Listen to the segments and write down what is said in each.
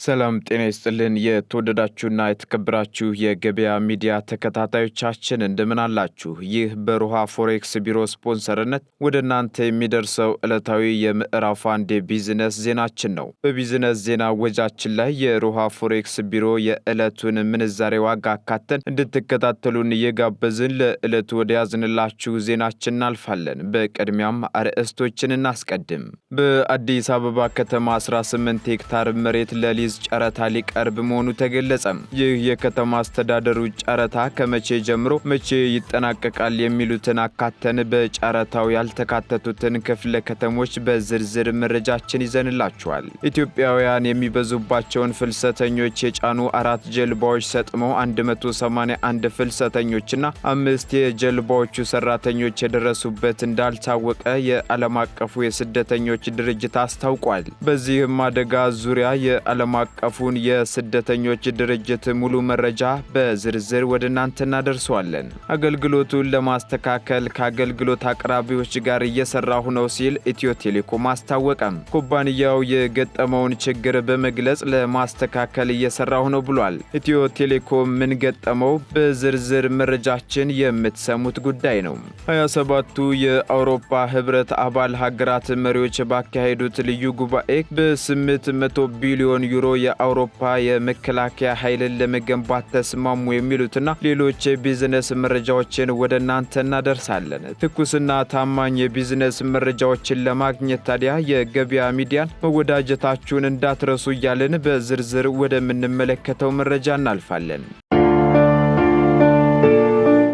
ሰላም ጤና ይስጥልን የተወደዳችሁና የተከበራችሁ የገበያ ሚዲያ ተከታታዮቻችን እንደምን አላችሁ? ይህ በሮሃ ፎሬክስ ቢሮ ስፖንሰርነት ወደ እናንተ የሚደርሰው ዕለታዊ የምዕራፍ አንድ የቢዝነስ ዜናችን ነው። በቢዝነስ ዜና ወጃችን ላይ የሮሃ ፎሬክስ ቢሮ የዕለቱን ምንዛሬ ዋጋ አካተን እንድትከታተሉን እየጋበዝን ለዕለቱ ወደ ያዝንላችሁ ዜናችን እናልፋለን። በቅድሚያም አርዕስቶችን እናስቀድም። በአዲስ አበባ ከተማ 18 ሄክታር መሬት ለሊዝ ጨረታ ሊቀርብ መሆኑ ተገለጸ። ይህ የከተማ አስተዳደሩ ጨረታ ከመቼ ጀምሮ መቼ ይጠናቀቃል የሚሉትን አካተን በጨረታው ያልተካተቱትን ክፍለ ከተሞች በዝርዝር መረጃችን ይዘንላችኋል። ኢትዮጵያውያን የሚበዙባቸውን ፍልሰተኞች የጫኑ 4 ጀልባዎች ሰጥመው 181 ፍልሰተኞችና 5 የጀልባዎቹ ሰራተኞች የደረሱበት እንዳልታወቀ የዓለም አቀፉ የስደተኞች ድርጅት አስታውቋል። በዚህም አደጋ ዙሪያ የዓለም አቀፉን የስደተኞች ድርጅት ሙሉ መረጃ በዝርዝር ወደ እናንተ እናደርሰዋለን። አገልግሎቱን ለማስተካከል ከአገልግሎት አቅራቢዎች ጋር እየሰራሁ ነው ሲል ኢትዮ ቴሌኮም አስታወቀ። ኩባንያው የገጠመውን ችግር በመግለጽ ለማስተካከል እየሰራሁ ነው ብሏል። ኢትዮ ቴሌኮም ምን ገጠመው? በዝርዝር መረጃችን የምትሰሙት ጉዳይ ነው። 27ቱ የአውሮፓ ህብረት አባል ሀገራት መሪዎች ባካሄዱት ልዩ ጉባኤ በ800 ቢሊዮን ዩሮ የአውሮፓ የመከላከያ ኃይልን ለመገንባት ተስማሙ የሚሉትና ሌሎች የቢዝነስ መረጃዎችን ወደ እናንተ እናደርሳለን። ትኩስና ታማኝ የቢዝነስ መረጃዎችን ለማግኘት ታዲያ የገበያ ሚዲያን መወዳጀታችሁን እንዳትረሱ እያልን በዝርዝር ወደምንመለከተው መረጃ እናልፋለን።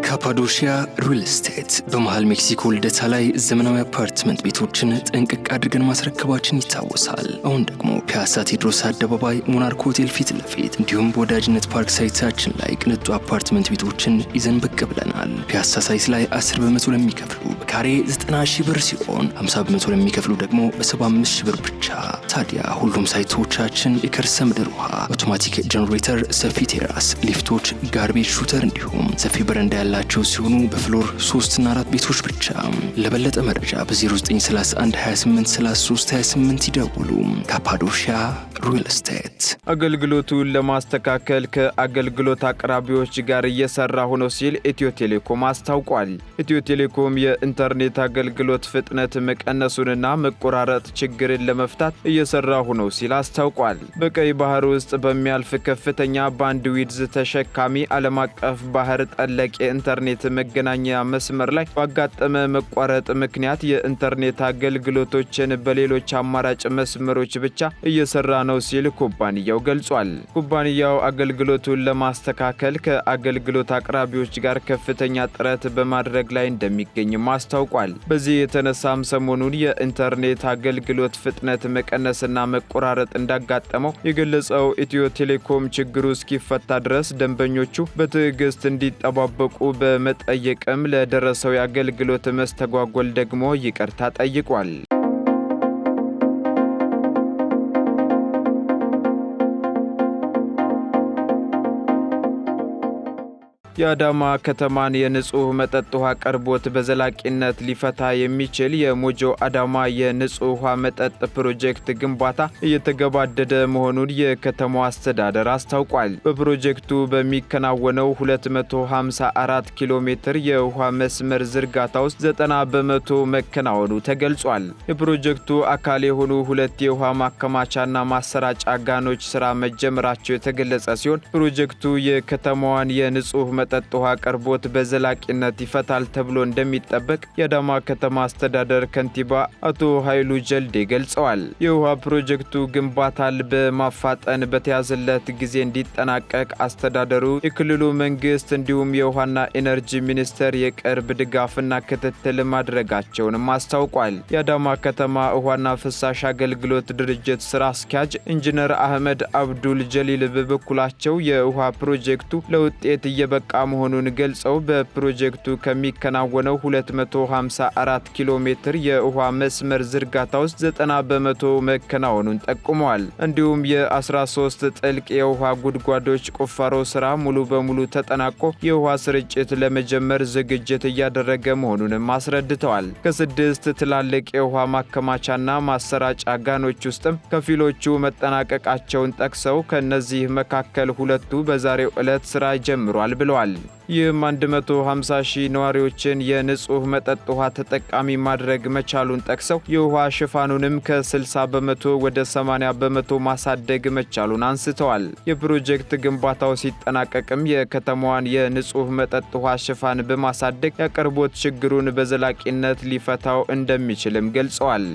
ካፓዶሺያ ሪል ስቴት በመሃል ሜክሲኮ ልደታ ላይ ዘመናዊ አፓርትመንት ቤቶችን ጥንቅቅ አድርገን ማስረከባችን ይታወሳል። አሁን ደግሞ ፒያሳ ቴዎድሮስ አደባባይ ሞናርክ ሆቴል ፊት ለፊት እንዲሁም በወዳጅነት ፓርክ ሳይታችን ላይ ቅንጡ አፓርትመንት ቤቶችን ይዘን ብቅ ብለናል። ፒያሳ ሳይት ላይ 10 በመቶ ለሚከፍሉ በካሬ 90 ሺህ ብር ሲሆን 50 በመቶ ለሚከፍሉ ደግሞ በ75 ሺህ ብር ብቻ። ታዲያ ሁሉም ሳይቶቻችን የከርሰ ምድር ውሃ፣ አውቶማቲክ ጀነሬተር፣ ሰፊ ቴራስ፣ ሊፍቶች፣ ጋርቤጅ ሹተር እንዲሁም ሰፊ በረንዳ ያላቸው ሲሆኑ በፍሎር 3 እና 4 ቤቶች ብቻ። ለበለጠ መረጃ በ0931 28 33 28 ይደውሉ። ካፓዶሺያ ሪል ስቴት። አገልግሎቱን ለማስተካከል ከአገልግሎት አቅራቢዎች ጋር እየሰራሁ ነው ሲል ኢትዮ ቴሌኮም አስታውቋል። ኢትዮ ቴሌኮም የኢንተርኔት አገልግሎት ፍጥነት መቀነሱንና መቆራረጥ ችግርን ለመፍታት እየሰራሁ ነው ሲል አስታውቋል። በቀይ ባህር ውስጥ በሚያልፍ ከፍተኛ ባንድዊድዝ ተሸካሚ ዓለም አቀፍ ባህር ጠለቅ የኢንተርኔት መገናኛ መስመር ላይ ባጋጠመ መቋረጥ ምክንያት የኢንተርኔት አገልግሎቶችን በሌሎች አማራጭ መስመሮች ብቻ እየሰራ ነው ሲል ኩባንያው ገልጿል። ኩባንያው አገልግሎቱን ለማስተካከል ከአገልግሎት አቅራቢዎች ጋር ከፍተኛ ጥረት በማድረግ ላይ እንደሚገኝም አስታውቋል። በዚህ የተነሳም ሰሞኑን የኢንተርኔት አገልግሎት ፍጥነት መቀነስና መቆራረጥ እንዳጋጠመው የገለጸው ኢትዮ ቴሌኮም ችግሩ እስኪፈታ ድረስ ደንበኞቹ በትዕግስት እንዲጠባበቁ በመጠየቅም ለደረሰው የአገልግሎት መስተጓጎል ደግሞ ይቅርታ ጠይቋል። የአዳማ ከተማን የንጹህ መጠጥ ውሃ አቅርቦት በዘላቂነት ሊፈታ የሚችል የሞጆ አዳማ የንጹህ ውሃ መጠጥ ፕሮጀክት ግንባታ እየተገባደደ መሆኑን የከተማው አስተዳደር አስታውቋል። በፕሮጀክቱ በሚከናወነው 254 ኪሎ ሜትር የውሃ መስመር ዝርጋታ ውስጥ 90 በመቶ መከናወኑ ተገልጿል። የፕሮጀክቱ አካል የሆኑ 2 የውሃ ማከማቻና ማሰራጫ ጋኖች ስራ መጀመራቸው የተገለጸ ሲሆን ፕሮጀክቱ የከተማዋን የንጹህ መጠጥ ውሃ አቅርቦት በዘላቂነት ይፈታል ተብሎ እንደሚጠበቅ የአዳማ ከተማ አስተዳደር ከንቲባ አቶ ኃይሉ ጀልዴ ገልጸዋል። የውሃ ፕሮጀክቱ ግንባታን በማፋጠን በተያዘለት ጊዜ እንዲጠናቀቅ አስተዳደሩ፣ የክልሉ መንግስት እንዲሁም የውሃና ኢነርጂ ሚኒስቴር የቅርብ ድጋፍና ክትትል ማድረጋቸውንም አስታውቋል። የአዳማ ከተማ ውሃና ፍሳሽ አገልግሎት ድርጅት ስራ አስኪያጅ ኢንጂነር አህመድ አብዱል ጀሊል በበኩላቸው የውሃ ፕሮጀክቱ ለውጤት እየበቃ መሆኑን ገልጸው በፕሮጀክቱ ከሚከናወነው 254 ኪሎ ሜትር የውሃ መስመር ዝርጋታ ውስጥ 90 በመቶ መከናወኑን ጠቁመዋል። እንዲሁም የ13 ጥልቅ የውሃ ጉድጓዶች ቁፋሮ ስራ ሙሉ በሙሉ ተጠናቆ የውሃ ስርጭት ለመጀመር ዝግጅት እያደረገ መሆኑንም አስረድተዋል። ከስድስት ትላልቅ የውሃ ማከማቻና ማሰራጫ ጋኖች ውስጥም ከፊሎቹ መጠናቀቃቸውን ጠቅሰው ከነዚህ መካከል ሁለቱ በዛሬው ዕለት ስራ ጀምሯል ብለዋል። ይህም 150 ሺህ ነዋሪዎችን የንጹህ መጠጥ ውሃ ተጠቃሚ ማድረግ መቻሉን ጠቅሰው የውሃ ሽፋኑንም ከ60 በመቶ ወደ 80 በመቶ ማሳደግ መቻሉን አንስተዋል። የፕሮጀክት ግንባታው ሲጠናቀቅም የከተማዋን የንጹህ መጠጥ ውሃ ሽፋን በማሳደግ የአቅርቦት ችግሩን በዘላቂነት ሊፈታው እንደሚችልም ገልጸዋል።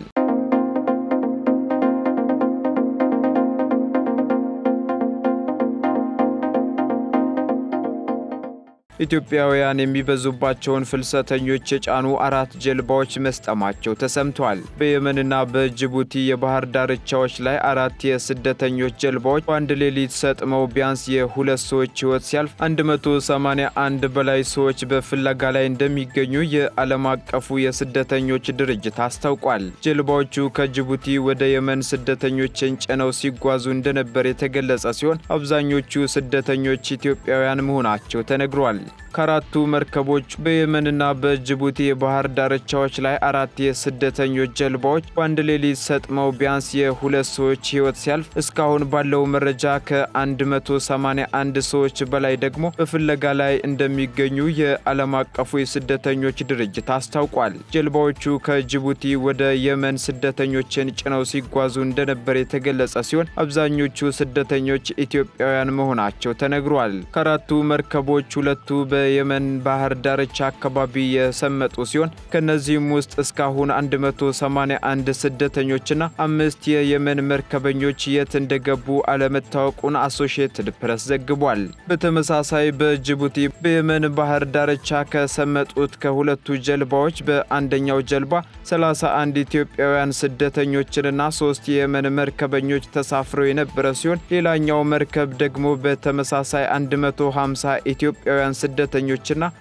ኢትዮጵያውያን የሚበዙባቸውን ፍልሰተኞች የጫኑ 4 ጀልባዎች መስጠማቸው ተሰምቷል። በየመንና በጅቡቲ የባህር ዳርቻዎች ላይ 4 የስደተኞች ጀልባዎች በአንድ ሌሊት ሰጥመው ቢያንስ የ2 ሰዎች ሕይወት ሲያልፍ 181 በላይ ሰዎች በፍለጋ ላይ እንደሚገኙ የዓለም አቀፉ የስደተኞች ድርጅት አስታውቋል። ጀልባዎቹ ከጅቡቲ ወደ የመን ስደተኞችን ጭነው ሲጓዙ እንደነበር የተገለጸ ሲሆን አብዛኞቹ ስደተኞች ኢትዮጵያውያን መሆናቸው ተነግሯል። ከአራቱ መርከቦች በየመንና በጅቡቲ የባህር ዳርቻዎች ላይ 4 የስደተኞች ጀልባዎች በአንድ ሌሊት ሰጥመው ቢያንስ የ2 ሰዎች ሕይወት ሲያልፍ እስካሁን ባለው መረጃ ከ181 ሰዎች በላይ ደግሞ በፍለጋ ላይ እንደሚገኙ የዓለም አቀፉ የስደተኞች ድርጅት አስታውቋል። ጀልባዎቹ ከጅቡቲ ወደ የመን ስደተኞችን ጭነው ሲጓዙ እንደነበር የተገለጸ ሲሆን አብዛኞቹ ስደተኞች ኢትዮጵያውያን መሆናቸው ተነግሯል። ከአራቱ መርከቦች ሁለቱ በየመን ባህር ዳርቻ አካባቢ የሰመጡ ሲሆን ከነዚህም ውስጥ እስካሁን 181 ስደተኞችና 5 የየመን መርከበኞች የት እንደገቡ አለመታወቁን አሶሺየትድ ፕሬስ ዘግቧል። በተመሳሳይ በጅቡቲ በየመን ባህር ዳርቻ ከሰመጡት ከሁለቱ ጀልባዎች በአንደኛው ጀልባ 31 ኢትዮጵያውያን ስደተኞችንና 3 የየመን መርከበኞች ተሳፍረው የነበረ ሲሆን ሌላኛው መርከብ ደግሞ በተመሳሳይ 150 ኢትዮጵያውያን ስደተኞችና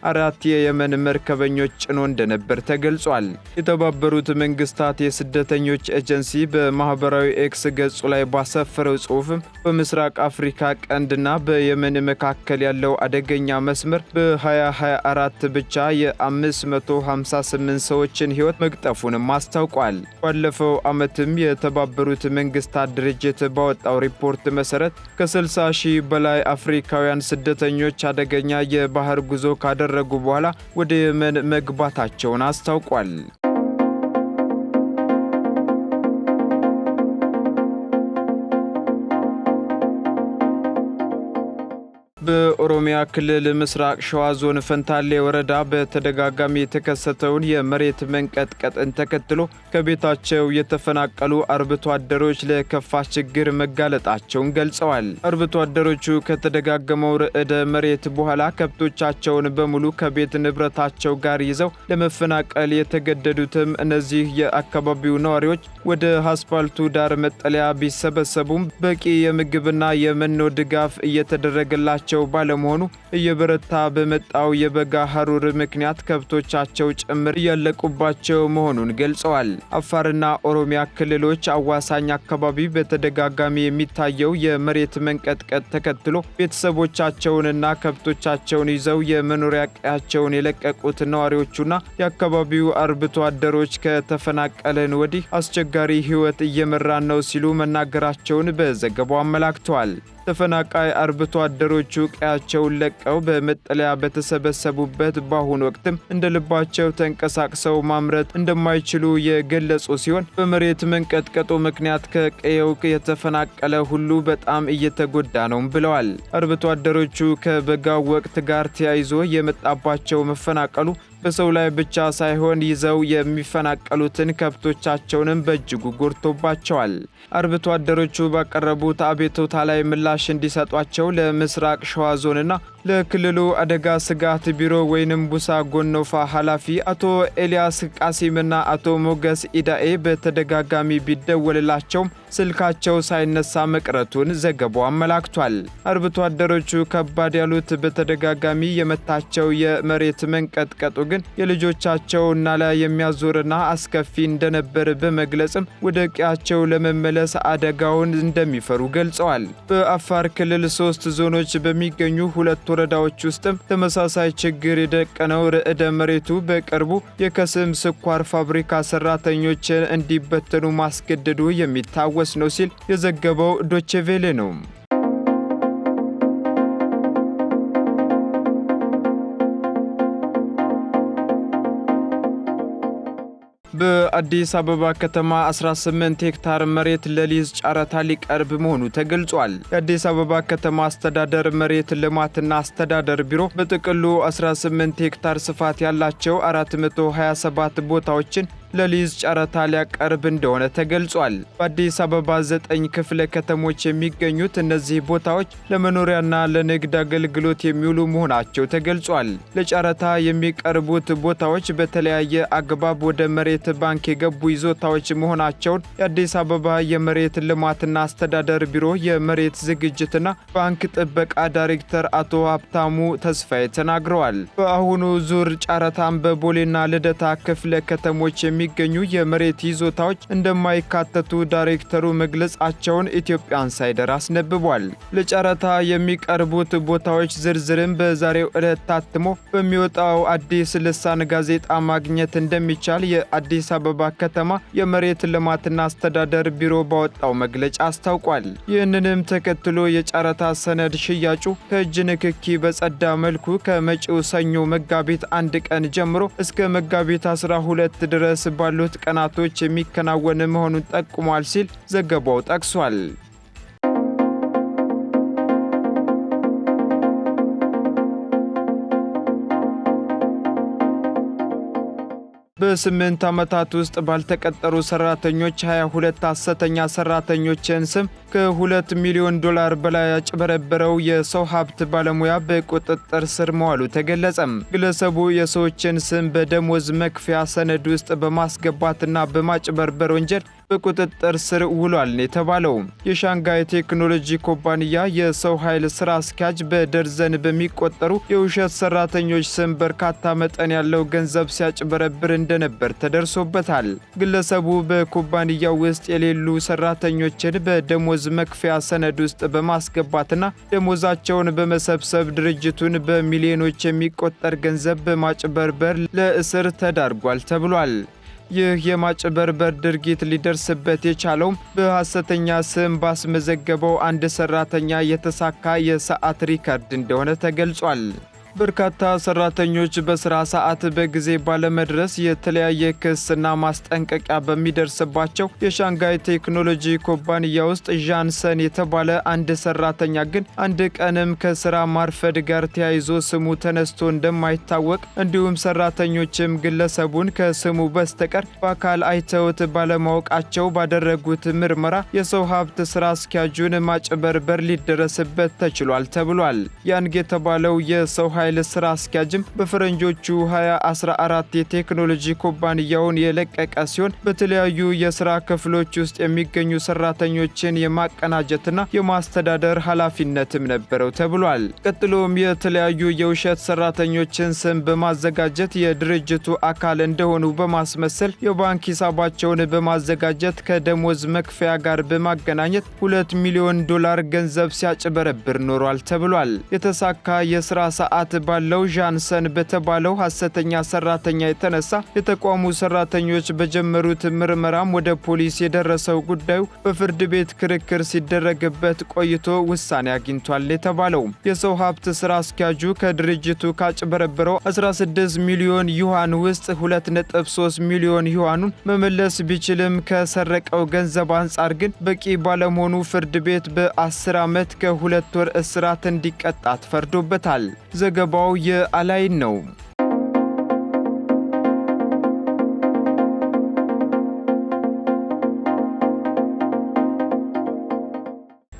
4 የየመን መርከበኞች ጭኖ እንደነበር ተገልጿል። የተባበሩት መንግስታት የስደተኞች ኤጀንሲ በማህበራዊ ኤክስ ገጹ ላይ ባሰፈረው ጽሑፍም በምስራቅ አፍሪካ ቀንድና በየመን መካከል ያለው አደገኛ መስመር በ2024 ብቻ የ558 ሰዎችን ሕይወት መቅጠፉንም አስታውቋል። ባለፈው ዓመትም የተባበሩት መንግስታት ድርጅት ባወጣው ሪፖርት መሰረት ከ60 ሺህ በላይ አፍሪካውያን ስደተኞች አደገኛ የባህር ጉዞ ካደረጉ በኋላ ወደ የመን መግባታቸውን አስታውቋል። በኦሮሚያ ክልል ምስራቅ ሸዋ ዞን ፈንታሌ ወረዳ በተደጋጋሚ የተከሰተውን የመሬት መንቀጥቀጥን ተከትሎ ከቤታቸው የተፈናቀሉ አርብቶ አደሮች ለከፋ ችግር መጋለጣቸውን ገልጸዋል። አርብቶ አደሮቹ ከተደጋገመው ርዕደ መሬት በኋላ ከብቶቻቸውን በሙሉ ከቤት ንብረታቸው ጋር ይዘው ለመፈናቀል የተገደዱትም እነዚህ የአካባቢው ነዋሪዎች ወደ አስፓልቱ ዳር መጠለያ ቢሰበሰቡም በቂ የምግብና የመኖ ድጋፍ እየተደረገላቸው ባለመሆኑ እየበረታ በመጣው የበጋ ሐሩር ምክንያት ከብቶቻቸው ጭምር እያለቁባቸው መሆኑን ገልጸዋል። አፋርና ኦሮሚያ ክልሎች አዋሳኝ አካባቢ በተደጋጋሚ የሚታየው የመሬት መንቀጥቀጥ ተከትሎ ቤተሰቦቻቸውንና ከብቶቻቸውን ይዘው የመኖሪያ ቀያቸውን የለቀቁት ነዋሪዎቹና የአካባቢው አርብቶ አደሮች ከተፈናቀለን ወዲህ አስቸጋሪ ሕይወት እየመራን ነው ሲሉ መናገራቸውን በዘገባው አመላክተዋል። ተፈናቃይ አርብቶ አደሮቹ ቀያቸውን ለቀው በመጠለያ በተሰበሰቡበት በአሁኑ ወቅትም እንደ ልባቸው ተንቀሳቅሰው ማምረት እንደማይችሉ የገለጹ ሲሆን በመሬት መንቀጥቀጡ ምክንያት ከቀየው የተፈናቀለ ሁሉ በጣም እየተጎዳ ነው ብለዋል። አርብቶ አደሮቹ ከበጋው ወቅት ጋር ተያይዞ የመጣባቸው መፈናቀሉ በሰው ላይ ብቻ ሳይሆን ይዘው የሚፈናቀሉትን ከብቶቻቸውንም በእጅጉ ጎድቶባቸዋል። አርብቶ አደሮቹ ባቀረቡት አቤቱታ ላይ ምላሽ እንዲሰጧቸው ለምስራቅ ሸዋ ዞንና ለክልሉ አደጋ ስጋት ቢሮ ወይንም ቡሳ ጎኖፋ ኃላፊ አቶ ኤልያስ ቃሲምና አቶ ሞገስ ኢዳኤ በተደጋጋሚ ቢደወልላቸውም ስልካቸው ሳይነሳ መቅረቱን ዘገባው አመላክቷል። አርብቶ አደሮቹ ከባድ ያሉት በተደጋጋሚ የመታቸው የመሬት መንቀጥቀጡ ግን የልጆቻቸውና ላይ የሚያዞርና አስከፊ እንደነበር በመግለጽም ወደ ቀያቸው ለመመለስ አደጋውን እንደሚፈሩ ገልጸዋል። በአፋር ክልል 3 ዞኖች በሚገኙ 2 ወረዳዎች ውስጥም ተመሳሳይ ችግር የደቀነው ርዕደ መሬቱ በቅርቡ የከስም ስኳር ፋብሪካ ሰራተኞችን እንዲበተኑ ማስገደዱ የሚታወስ ነው ሲል የዘገበው ዶቼ ቬለ ነው። በአዲስ አበባ ከተማ 18 ሄክታር መሬት ለሊዝ ጨረታ ሊቀርብ መሆኑ ተገልጿል። የአዲስ አበባ ከተማ አስተዳደር መሬት ልማትና አስተዳደር ቢሮ በጥቅሉ 18 ሄክታር ስፋት ያላቸው 427 ቦታዎችን ለሊዝ ጨረታ ሊያቀርብ እንደሆነ ተገልጿል። በአዲስ አበባ 9 ክፍለ ከተሞች የሚገኙት እነዚህ ቦታዎች ለመኖሪያና ለንግድ አገልግሎት የሚውሉ መሆናቸው ተገልጿል። ለጨረታ የሚቀርቡት ቦታዎች በተለያየ አግባብ ወደ መሬት ባንክ የገቡ ይዞታዎች መሆናቸውን የአዲስ አበባ የመሬት ልማትና አስተዳደር ቢሮ የመሬት ዝግጅትና ባንክ ጥበቃ ዳይሬክተር አቶ ሀብታሙ ተስፋዬ ተናግረዋል። በአሁኑ ዙር ጨረታም በቦሌና ልደታ ክፍለ ከተሞች የሚገኙ የመሬት ይዞታዎች እንደማይካተቱ ዳይሬክተሩ መግለጻቸውን ኢትዮጵያ ኢንሳይደር አስነብቧል። ለጨረታ የሚቀርቡት ቦታዎች ዝርዝርም በዛሬው ዕለት ታትሞ በሚወጣው አዲስ ልሳን ጋዜጣ ማግኘት እንደሚቻል የአዲስ አበባ ከተማ የመሬት ልማትና አስተዳደር ቢሮ ባወጣው መግለጫ አስታውቋል። ይህንንም ተከትሎ የጨረታ ሰነድ ሽያጩ ከእጅ ንክኪ በጸዳ መልኩ ከመጪው ሰኞ መጋቢት 1 ቀን ጀምሮ እስከ መጋቢት 12 ድረስ ባሉት ቀናቶች የሚከናወን መሆኑን ጠቁሟል ሲል ዘገባው ጠቅሷል። በ8 ዓመታት ውስጥ ባልተቀጠሩ ሰራተኞች 22 ሐሰተኛ ሰራተኞችን ስም ከ2 ሚሊዮን ዶላር በላይ ያጭበረበረው የሰው ሀብት ባለሙያ በቁጥጥር ስር መዋሉ ተገለጸም። ግለሰቡ የሰዎችን ስም በደሞዝ መክፈያ ሰነድ ውስጥ በማስገባትና በማጭበርበር ወንጀል በቁጥጥር ስር ውሏል የተባለው የሻንጋይ ቴክኖሎጂ ኩባንያ የሰው ኃይል ስራ አስኪያጅ በደርዘን በሚቆጠሩ የውሸት ሰራተኞች ስም በርካታ መጠን ያለው ገንዘብ ሲያጭበረብር እንደነበር ተደርሶበታል። ግለሰቡ በኩባንያው ውስጥ የሌሉ ሰራተኞችን በደሞዝ መክፈያ ሰነድ ውስጥ በማስገባትና ደሞዛቸውን በመሰብሰብ ድርጅቱን በሚሊዮኖች የሚቆጠር ገንዘብ በማጭበርበር ለእስር ተዳርጓል ተብሏል። ይህ የማጭበርበር ድርጊት ሊደርስበት የቻለውም በሐሰተኛ ስም ባስመዘገበው አንድ ሰራተኛ የተሳካ የሰዓት ሪከርድ እንደሆነ ተገልጿል። በርካታ ሰራተኞች በስራ ሰዓት በጊዜ ባለመድረስ የተለያየ ክስና ማስጠንቀቂያ በሚደርስባቸው የሻንጋይ ቴክኖሎጂ ኩባንያ ውስጥ ዣንሰን የተባለ አንድ ሰራተኛ ግን አንድ ቀንም ከስራ ማርፈድ ጋር ተያይዞ ስሙ ተነስቶ እንደማይታወቅ እንዲሁም ሰራተኞችም ግለሰቡን ከስሙ በስተቀር በአካል አይተውት ባለማወቃቸው ባደረጉት ምርመራ የሰው ሀብት ስራ አስኪያጁን ማጭበርበር ሊደረስበት ተችሏል ተብሏል። ያንግ የተባለው የሰው ኃይል ስራ አስኪያጅም በፈረንጆቹ 2014 የቴክኖሎጂ ኩባንያውን የለቀቀ ሲሆን በተለያዩ የስራ ክፍሎች ውስጥ የሚገኙ ሰራተኞችን የማቀናጀትና የማስተዳደር ኃላፊነትም ነበረው ተብሏል። ቀጥሎም የተለያዩ የውሸት ሰራተኞችን ስም በማዘጋጀት የድርጅቱ አካል እንደሆኑ በማስመሰል የባንክ ሂሳባቸውን በማዘጋጀት ከደሞዝ መክፈያ ጋር በማገናኘት 2 ሚሊዮን ዶላር ገንዘብ ሲያጭበረብር ኖሯል ተብሏል። የተሳካ የስራ ሰዓት ባለው ዣንሰን በተባለው ሐሰተኛ ሰራተኛ የተነሳ የተቋሙ ሰራተኞች በጀመሩት ምርመራም ወደ ፖሊስ የደረሰው ጉዳዩ በፍርድ ቤት ክርክር ሲደረግበት ቆይቶ ውሳኔ አግኝቷል የተባለው የሰው ሀብት ስራ አስኪያጁ ከድርጅቱ ካጭበረበረው 16 ሚሊዮን ዩዋን ውስጥ 2.3 ሚሊዮን ዩዋኑን መመለስ ቢችልም ከሰረቀው ገንዘብ አንጻር ግን በቂ ባለመሆኑ ፍርድ ቤት በ10 ዓመት ከ2 ወር እስራት እንዲቀጣ ፈርዶበታል። ዘገባው የአላይን ነው።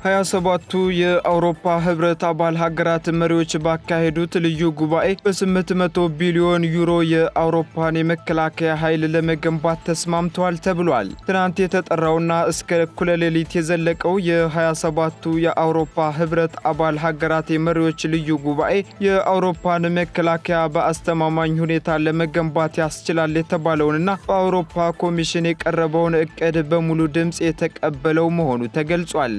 27ቱ የአውሮፓ ህብረት አባል ሀገራት መሪዎች ባካሄዱት ልዩ ጉባኤ በ800 ቢሊዮን ዩሮ የአውሮፓን የመከላከያ ኃይል ለመገንባት ተስማምተዋል ተብሏል። ትናንት የተጠራውና እስከ እኩለ ሌሊት የዘለቀው የ27ቱ የአውሮፓ ህብረት አባል ሀገራት የመሪዎች ልዩ ጉባኤ የአውሮፓን መከላከያ በአስተማማኝ ሁኔታ ለመገንባት ያስችላል የተባለውንና በአውሮፓ ኮሚሽን የቀረበውን እቅድ በሙሉ ድምፅ የተቀበለው መሆኑ ተገልጿል።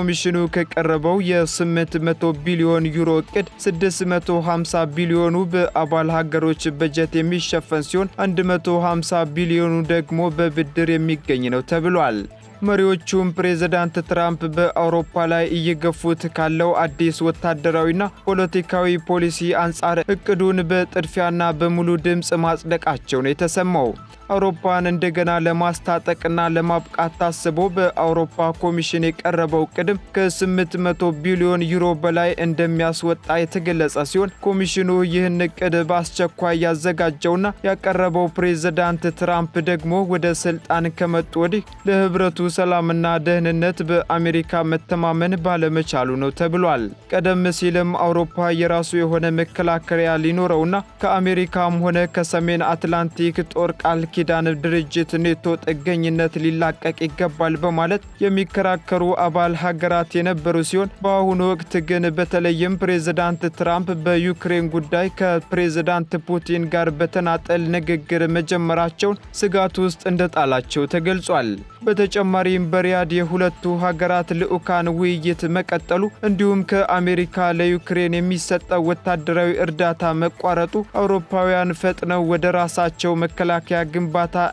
ኮሚሽኑ ከቀረበው የ800 ቢሊዮን ዩሮ እቅድ 650 ቢሊዮኑ በአባል ሀገሮች በጀት የሚሸፈን ሲሆን 150 ቢሊዮኑ ደግሞ በብድር የሚገኝ ነው ተብሏል። መሪዎቹም ፕሬዝዳንት ትራምፕ በአውሮፓ ላይ እየገፉት ካለው አዲስ ወታደራዊና ፖለቲካዊ ፖሊሲ አንጻር እቅዱን በጥድፊያና በሙሉ ድምፅ ማጽደቃቸው ነው የተሰማው። አውሮፓን እንደገና ለማስታጠቅና ለማብቃት ታስቦ በአውሮፓ ኮሚሽን የቀረበው ቅድም ከ800 ቢሊዮን ዩሮ በላይ እንደሚያስወጣ የተገለጸ ሲሆን ኮሚሽኑ ይህን እቅድ በአስቸኳይ ያዘጋጀውና ያቀረበው ፕሬዝዳንት ትራምፕ ደግሞ ወደ ስልጣን ከመጡ ወዲህ ለህብረቱ ሰላምና ደህንነት በአሜሪካ መተማመን ባለመቻሉ ነው ተብሏል። ቀደም ሲልም አውሮፓ የራሱ የሆነ መከላከያ ሊኖረውና ከአሜሪካም ሆነ ከሰሜን አትላንቲክ ጦር ቃል ኪዳን ድርጅት ኔቶ ጥገኝነት ሊላቀቅ ይገባል በማለት የሚከራከሩ አባል ሀገራት የነበሩ ሲሆን በአሁኑ ወቅት ግን በተለይም ፕሬዝዳንት ትራምፕ በዩክሬን ጉዳይ ከፕሬዝዳንት ፑቲን ጋር በተናጠል ንግግር መጀመራቸውን ስጋት ውስጥ እንደጣላቸው ተገልጿል። በተጨማሪም በሪያድ የሁለቱ ሀገራት ልዑካን ውይይት መቀጠሉ እንዲሁም ከአሜሪካ ለዩክሬን የሚሰጠው ወታደራዊ እርዳታ መቋረጡ አውሮፓውያን ፈጥነው ወደ ራሳቸው መከላከያ ግንባታ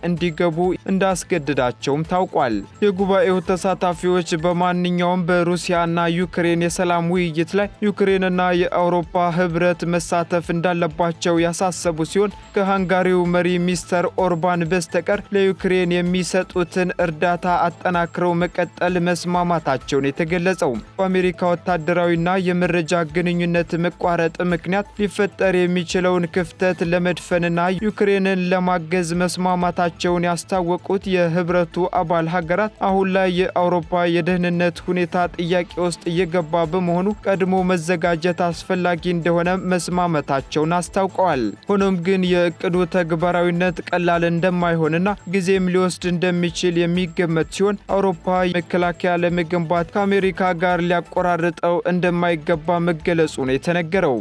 እንዲገቡ እንዳስገድዳቸውም ታውቋል። የጉባኤው ተሳታፊዎች በማንኛውም በሩሲያና ዩክሬን የሰላም ውይይት ላይ ዩክሬንና የአውሮፓ ህብረት መሳተፍ እንዳለባቸው ያሳሰቡ ሲሆን ከሃንጋሪው መሪ ሚስተር ኦርባን በስተቀር ለዩክሬን የሚሰጡትን እርዳታ አጠናክረው መቀጠል መስማማታቸውን የተገለጸው በአሜሪካ ወታደራዊና የመረጃ ግንኙነት መቋረጥ ምክንያት ሊፈጠር የሚችለውን ክፍተት ለመድፈንና ዩክሬንን ለማገዝ መስማማታቸውን ያስታወቁት የህብረቱ አባል ሀገራት አሁን ላይ የአውሮፓ የደህንነት ሁኔታ ጥያቄ ውስጥ እየገባ በመሆኑ ቀድሞ መዘጋጀት አስፈላጊ እንደሆነ መስማማታቸውን አስታውቀዋል። ሆኖም ግን የእቅዱ ተግባራዊነት ቀላል እንደማይሆንና ጊዜም ሊወስድ እንደሚችል የሚገመት ሲሆን አውሮፓ መከላከያ ለመገንባት ከአሜሪካ ጋር ሊያቆራርጠው እንደማይገባ መገለጹ ነው የተነገረው።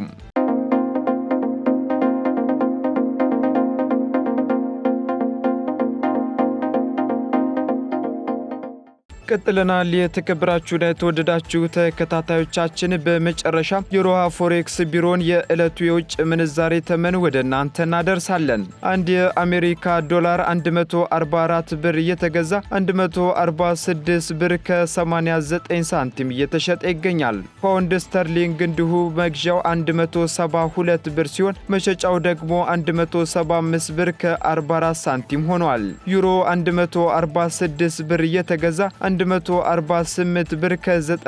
ቀጥለናል። የተከበራችሁና የተወደዳችሁ ተከታታዮቻችን በመጨረሻ የሮሃ ፎሬክስ ቢሮን የዕለቱ የውጭ ምንዛሬ ተመን ወደ እናንተ እናደርሳለን። አንድ የአሜሪካ ዶላር 144 ብር እየተገዛ 146 ብር ከ89 ሳንቲም እየተሸጠ ይገኛል። ፓውንድ ስተርሊንግ እንዲሁ መግዣው 172 ብር ሲሆን መሸጫው ደግሞ 175 ብር ከ44 ሳንቲም ሆኗል። ዩሮ 146 ብር እየተገዛ 148 ብር ከ92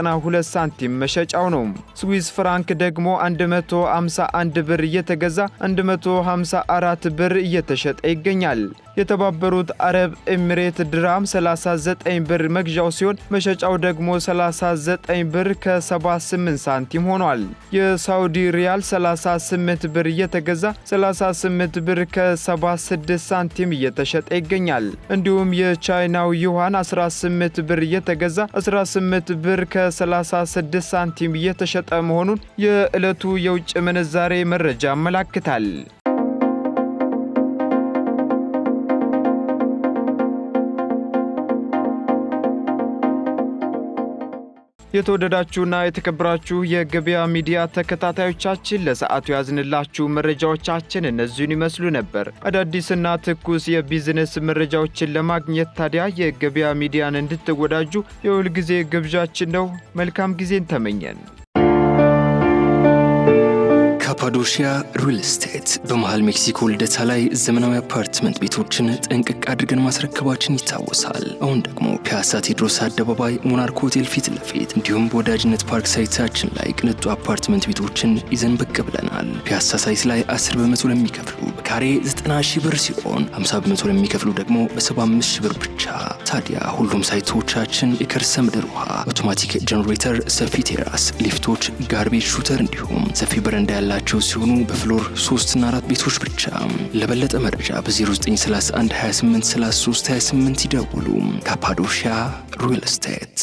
ሳንቲም መሸጫው ነው። ስዊስ ፍራንክ ደግሞ 151 ብር እየተገዛ 154 ብር እየተሸጠ ይገኛል። የተባበሩት አረብ ኤሚሬት ድራም 39 ብር መግዣው ሲሆን መሸጫው ደግሞ 39 ብር ከ78 ሳንቲም ሆኗል። የሳውዲ ሪያል 38 ብር እየተገዛ 38 ብር ከ76 ሳንቲም እየተሸጠ ይገኛል። እንዲሁም የቻይናው ዩዋን 18 ብር እየተገዛ 18 ብር ከ36 ሳንቲም እየተሸጠ መሆኑን የዕለቱ የውጭ ምንዛሬ መረጃ ያመለክታል። የተወደዳችሁና የተከበራችሁ የገበያ ሚዲያ ተከታታዮቻችን ለሰዓቱ ያዝንላችሁ መረጃዎቻችን እነዚህን ይመስሉ ነበር። አዳዲስና ትኩስ የቢዝነስ መረጃዎችን ለማግኘት ታዲያ የገበያ ሚዲያን እንድትወዳጁ የሁል ጊዜ ግብዣችን ነው። መልካም ጊዜን ተመኘን። ካፓዶሺያ ሪል ስቴት በመሃል ሜክሲኮ ልደታ ላይ ዘመናዊ አፓርትመንት ቤቶችን ጥንቅቅ አድርገን ማስረከባችን ይታወሳል። አሁን ደግሞ ፒያሳ ቴዎድሮስ አደባባይ ሞናርክ ሆቴል ፊት ለፊት እንዲሁም በወዳጅነት ፓርክ ሳይታችን ላይ ቅንጡ አፓርትመንት ቤቶችን ይዘን ብቅ ብለናል። ፒያሳ ሳይት ላይ 10 በመቶ ለሚከፍሉ በካሬ 90 ሺህ ብር ሲሆን 50 በመቶ ለሚከፍሉ ደግሞ በ75 ሺህ ብር ብቻ። ታዲያ ሁሉም ሳይቶቻችን የከርሰ ምድር ውሃ፣ አውቶማቲክ ጀነሬተር፣ ሰፊ ቴራስ፣ ሊፍቶች፣ ጋርቤጅ ሹተር እንዲሁም ሰፊ በረንዳ ያላቸው ሲሆኑ በፍሎር 3 እና 4 ቤቶች ብቻ። ለበለጠ መረጃ በ0931 28 33 28 ይደውሉ። ካፓዶሺያ ሪል ስቴት